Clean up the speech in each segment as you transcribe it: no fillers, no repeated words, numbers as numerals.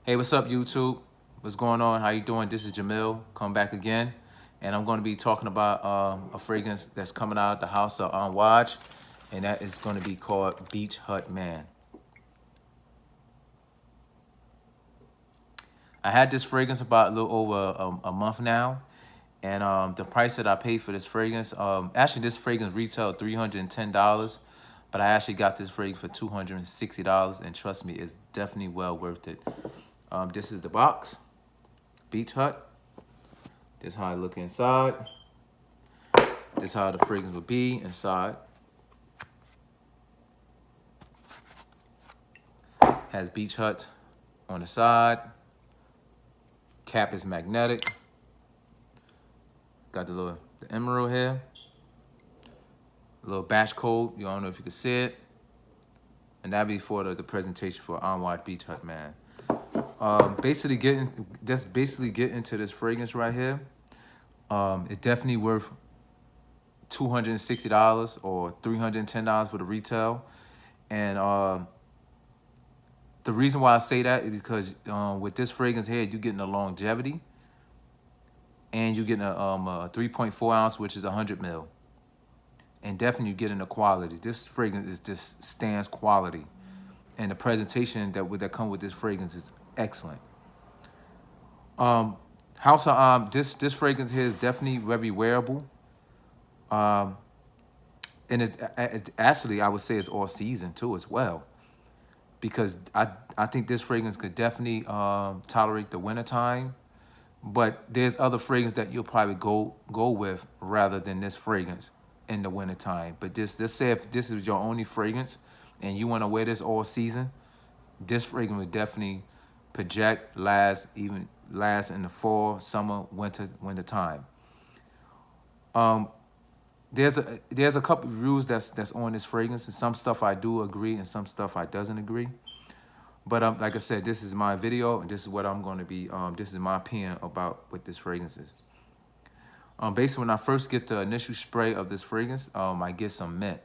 Hey, what's up, YouTube? What's going on? How you doing? This is Jamil. Come back again, and I'm going to be talking about a fragrance that's coming out of the house of Amouage, and that is going to be called Beach Hut Man. I had this fragrance about a little over a month now, and the price that I paid for this fragrance, actually this fragrance retailed $310, but I actually got this fragrance for $260, and trust me, it's definitely well worth it. This is the box, Beach Hut. This is how I look inside. This is how the fragrance would be inside. Has Beach Hut on the side. Cap is magnetic. Got the emerald here. A little batch code. You don't know if you can see it. And that'd be for the presentation for Amouage Beach Hut, man. Basically getting into this fragrance right here. It's definitely worth $260 or $310 for the retail. And the reason why I say that is because with this fragrance here, you're getting a longevity, and you're getting a 3.4 ounce, which is 100 ml. And definitely you're getting the quality. This fragrance is just stands quality. And the presentation that come with this fragrance is excellent. This fragrance here is definitely very wearable. And it's actually, I would say it's all season too as well. Because I think this fragrance could definitely tolerate the wintertime. But there's other fragrance that you'll probably go with rather than this fragrance in the wintertime. But let's say if this is your only fragrance and you want to wear this all season, this fragrance would definitely last in the fall, summer, winter time. There's a couple of rules that's on this fragrance, and some stuff I do agree and some stuff I doesn't agree. But like I said, this is my video, and this is what I'm going to be. This is my opinion about what this fragrance is. Basically, when I first get the initial spray of this fragrance, I get some mint.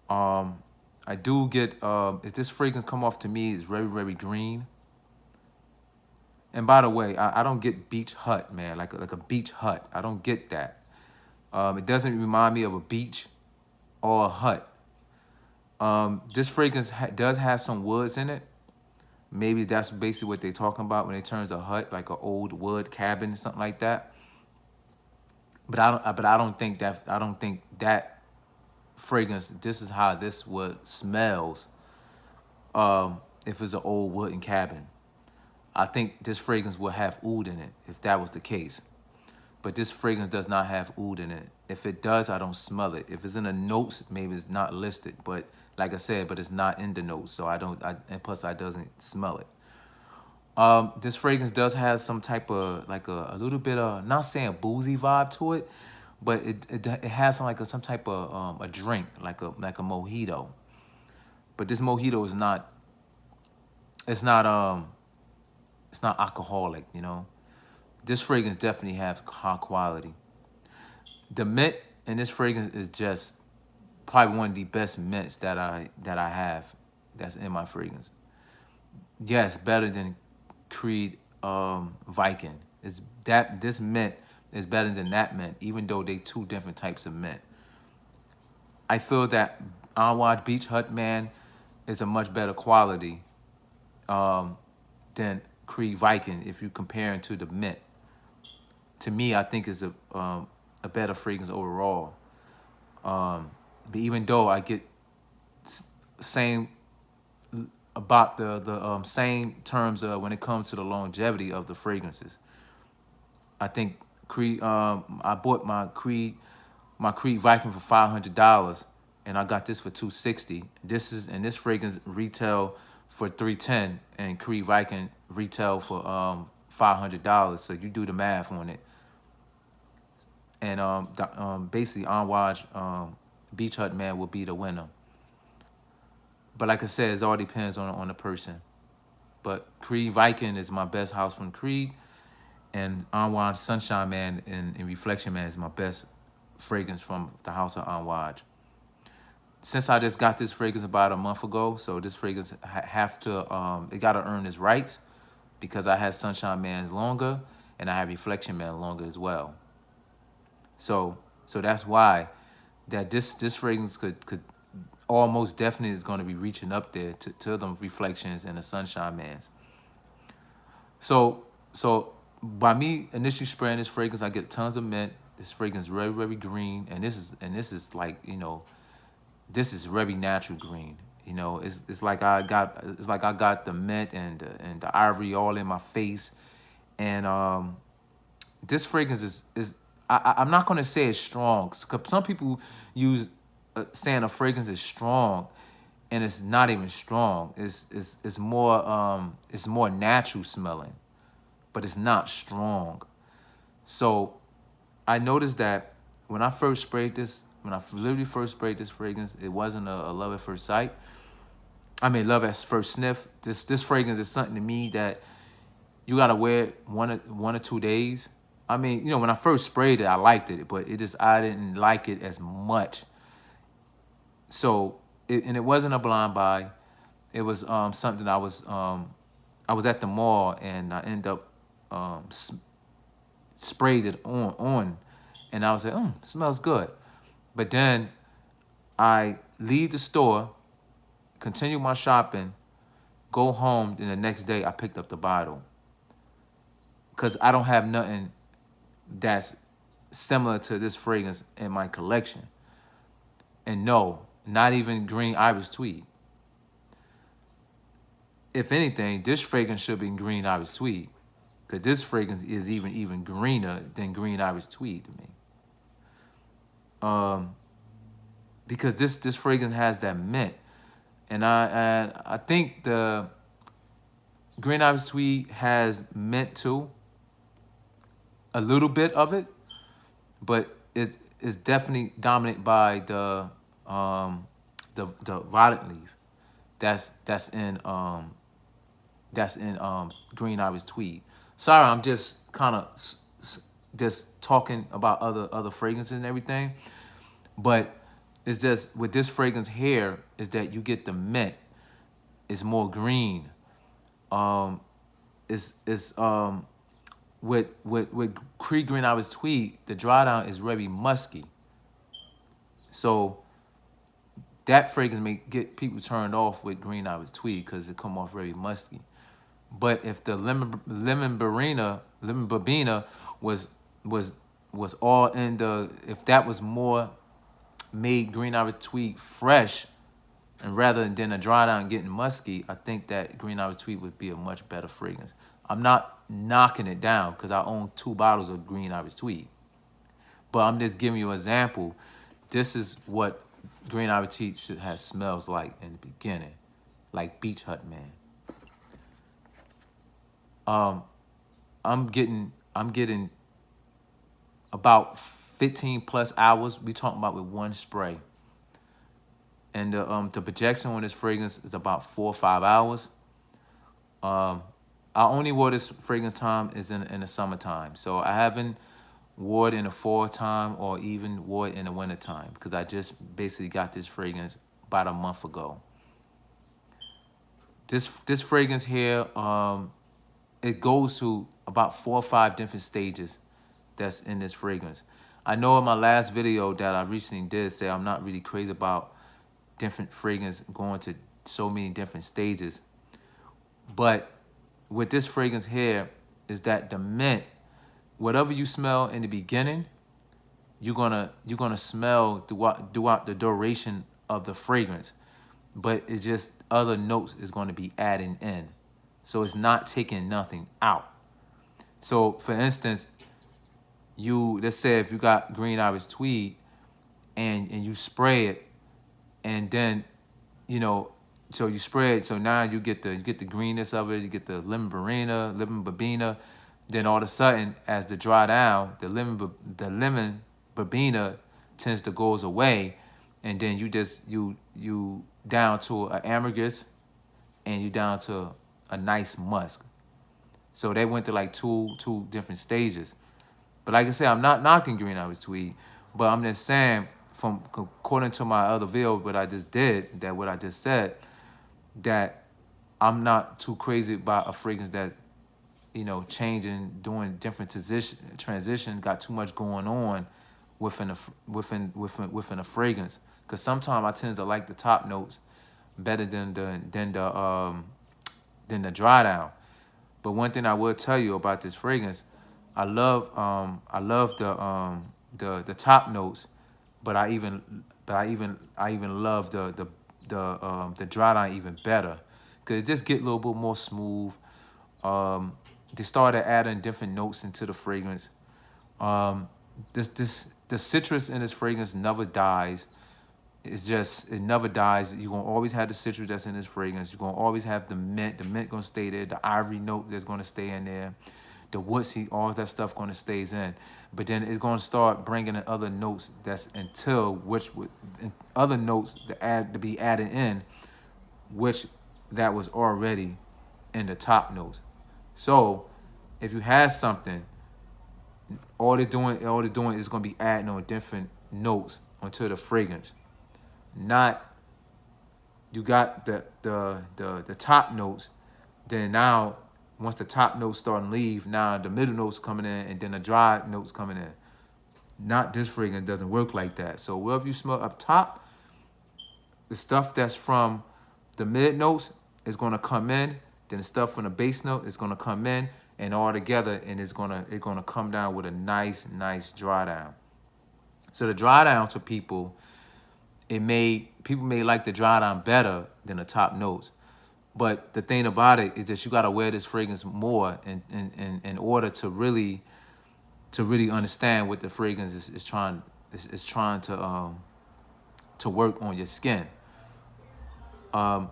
I do get if this fragrance come off to me, it's very, very green. And by the way, I don't get beach hut, man, like a beach hut. I don't get that. It doesn't remind me of a beach or a hut. This fragrance does have some woods in it. Maybe that's basically what they're talking about when it turns a hut, like an old wood cabin, something like that. But I don't think that fragrance. This is how this wood smells. If it's an old wooden cabin, I think this fragrance will have oud in it if that was the case. But this fragrance does not have oud in it. If it does, I don't smell it. If it's in the notes, maybe it's not listed. But like I said, but it's not in the notes, so and plus I doesn't smell it. This fragrance does have some type of like a little bit of, not saying boozy vibe to it, but it has some type of a drink like a mojito. But this mojito is not. It's not alcoholic, you know. This fragrance definitely has high quality. The mint in this fragrance is just probably one of the best mints that I have that's in my fragrance. Yes, better than Creed Viking. This mint is better than that mint, even though they two different types of mint. I feel that Amouage Beach Hut Man is a much better quality than Creed Viking if you compare it to the mint. To me, I think it's a better fragrance overall. But even though I get same about the same terms when it comes to the longevity of the fragrances, I think Creed. I bought my Creed Viking for $500, and I got this for $260. This fragrance retail for $310, and Creed Viking retail for $500. So you do the math on it. And basically, Amouage Beach Hut Man will be the winner. But like I said, it all depends on the person. But Creed Viking is my best house from Creed, and Amouage Sunshine Man and Reflection Man is my best fragrance from the house of Amouage. Since I just got this fragrance about a month ago, so this fragrance it got to earn its rights. because I had Sunshine Man's longer and I had Reflection Man longer as well. So that's why that this fragrance could almost definitely is going to be reaching up there to them Reflections and the Sunshine Mans. So by me initially spraying this fragrance, I get tons of mint. This fragrance is very, very green, and this is like, this is very natural green. It's like I got the mint and the ivory all in my face, and this fragrance is I'm not gonna say it's strong. 'Cause some people use saying a fragrance is strong, and it's not even strong. It's more natural smelling, but it's not strong. So I noticed that when I first sprayed this, when I literally first sprayed this fragrance, it wasn't a love at first sight. I mean, love at first sniff. This fragrance is something to me that you gotta wear it 1 or 2 days. I mean, when I first sprayed it, I liked it, but I didn't like it as much. So and it wasn't a blind buy. It was something I was at the mall and I ended up sprayed it on, and I was like, it smells good. But then I leave the store, continue my shopping, go home, and the next day I picked up the bottle. Because I don't have nothing that's similar to this fragrance in my collection. And no, not even green iris tweed. If anything, this fragrance should be green iris tweed. Because this fragrance is even greener than green iris tweed to me. Because this fragrance has that mint. And I think the green iris tweed has mint too. A little bit of it, but it's definitely dominant by the violet leaf. That's in green iris tweed. Sorry, I'm just kind of just talking about other fragrances and everything, but it's just with this fragrance here is that you get the mint. It's more green. It's with Creed Green Iris Tweed, the dry down is very musky. So that fragrance may get people turned off with Green Iris Tweed because it come off very musky. But if the lemon verbena was all in if that was more made Green Iris Tweed fresh, and rather than a dry down getting musky, I think that Green Iris Tweed would be a much better fragrance. I'm not knocking it down because I own 2 bottles of Green Iris Tweed. But I'm just giving you an example. This is what Green Iris Tweed has smells like in the beginning. Like Beach Hut, man. I'm getting about 15 plus hours. We talking about with one spray. And the projection on this fragrance is about 4 or 5 hours. I only wore this fragrance time is in the summertime. So I haven't wore it in the fall time or even wore it in the winter time because I just basically got this fragrance about a month ago. This fragrance here, it goes to about 4 or 5 different stages that's in this fragrance. I know in my last video that I recently did say I'm not really crazy about different fragrance going to so many different stages. But with this fragrance here is that the mint, whatever you smell in the beginning, you're gonna smell throughout the duration of the fragrance. But it's just other notes is going to be adding in. So it's not taking nothing out. So for instance, let's say if you got Green Iris Tweed and you spray it, and then so you spray it, so now you get the greenness of it, you get the lemon verbena, then all of a sudden as the dry down, the lemon verbena tends to goes away, and then you down to an ambergris, and you down to a nice musk. So they went to like two different stages. But like I said, I'm not knocking Green Iris Tweed, but I'm just saying, from according to my other video, what I just said, that I'm not too crazy about a fragrance that's changing, doing different transition, got too much going on within a fragrance. Because sometimes I tend to like the top notes better than the dry down. But one thing I will tell you about this fragrance, I love the top notes, but I even love the dry down even better, because it just get a little bit more smooth. Um, they started adding different notes into the fragrance. Um, this the citrus in this fragrance never dies. It never dies. You're gonna always have the citrus that's in this fragrance. You're gonna always have the mint. The mint gonna stay there. The ivory note that's gonna stay in there. The woodsy, all that stuff gonna stays in. But then it's gonna start bringing in other notes that's until which would other notes to be added in, which that was already in the top notes. So if you have something, all it's doing is gonna be adding on different notes onto the fragrance. Not you got the top notes, then now once the top notes start and leave, now the middle notes coming in and then the dry notes coming in. Not this fragrance doesn't work like that. So wherever you smell up top, the stuff that's from the mid notes is gonna come in, then the stuff from the base note is gonna come in and all together, and it's gonna come down with a nice dry down. So the dry down to people, people may like the dry down better than the top notes. But the thing about it is that you gotta wear this fragrance more in order to really understand what the fragrance is trying to work on your skin. Any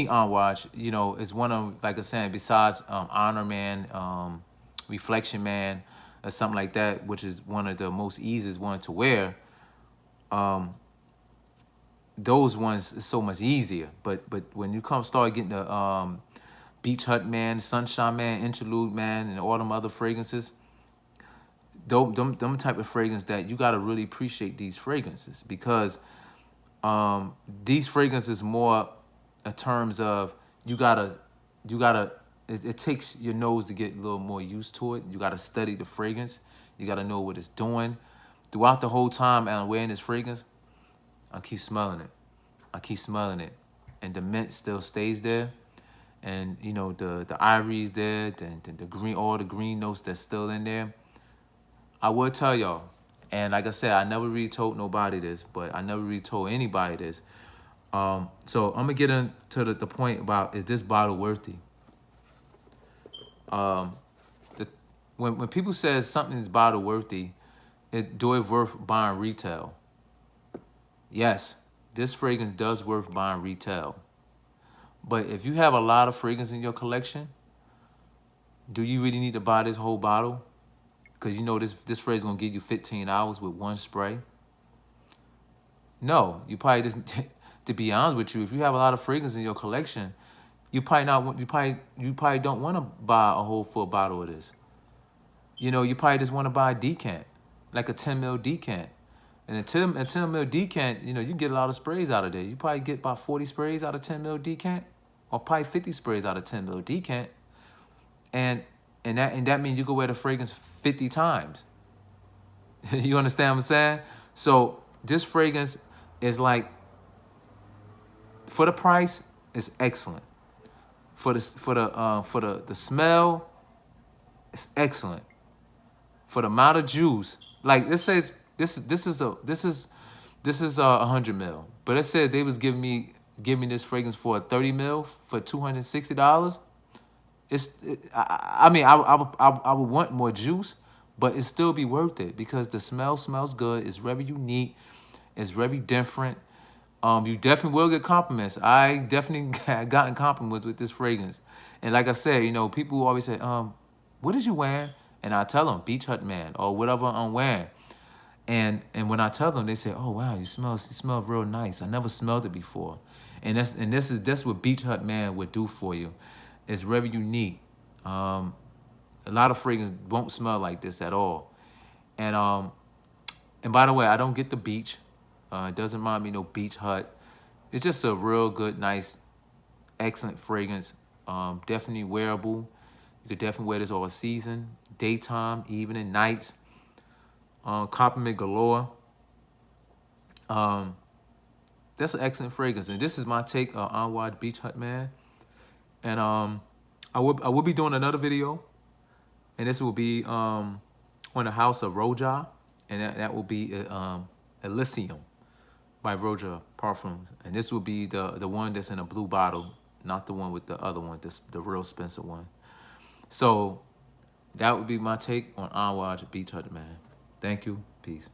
Amouage, is one of, like I said, besides Honor Man, Reflection Man, or something like that, which is one of the most easiest one to wear. Um, those ones is so much easier. But when you start getting the Beach Hut Man, Sunshine Man, Interlude Man, and all them other fragrances, them type of fragrance that you gotta really appreciate these fragrances, because these fragrances more in terms of you gotta it takes your nose to get a little more used to it. You gotta study the fragrance. You gotta know what it's doing. Throughout the whole time I'm wearing this fragrance, I keep smelling it. I keep smelling it. And the mint still stays there. And the ivory's there, the green, all the green notes that's still in there. I will tell y'all, and like I said, I never really told nobody this, but I never really told anybody this. So I'm gonna get into the point about, is this bottle worthy? Um, the, when people say something is bottle worthy, do it worth buying retail? Yes, this fragrance does worth buying retail. But if you have a lot of fragrance in your collection, do you really need to buy this whole bottle? Because this fragrance is gonna give you 15 hours with one spray. No, you probably just to be honest with you, if you have a lot of fragrance in your collection, you probably not you probably don't want to buy a whole full bottle of this. You probably just want to buy a decant, like a 10 ml decant. And a 10 ml decant, you can get a lot of sprays out of there. You probably get about 40 sprays out of 10 ml decant, or probably 50 sprays out of 10 ml decant. And that means you can wear the fragrance 50 times. You understand what I'm saying? So this fragrance is like, for the price, it's excellent. For the smell, it's excellent. For the amount of juice, like it says, this is 100 mil, but it said they was giving me this fragrance for a 30 mil for $260. I mean, I would want more juice, but it still be worth it, because the smell smells good. It's very unique. It's very different. You definitely will get compliments. I definitely gotten compliments with this fragrance. And like I said, people always say, what is you wearing? And I tell them, Beach Hut Man, or whatever I'm wearing. And when I tell them, they say, oh wow, you smell real nice. I never smelled it before. And that's what Beach Hut Man would do for you. It's very unique. A lot of fragrance won't smell like this at all. And by the way, I don't get the beach. It doesn't remind me no Beach Hut. It's just a real good, nice, excellent fragrance. Definitely wearable. You could definitely wear this all season, daytime, evening, nights. Compliment galore. Um, that's an excellent fragrance, and this is my take on Amouage Beach Hut, man. And I will be doing another video, and this will be on the House of Roja, and that will be Elysium by Roja Parfums, and this will be the one that's in a blue bottle, not the one with the other one, the real expensive one. So that would be my take on Amouage Beach Hut, man. Thank you. Peace.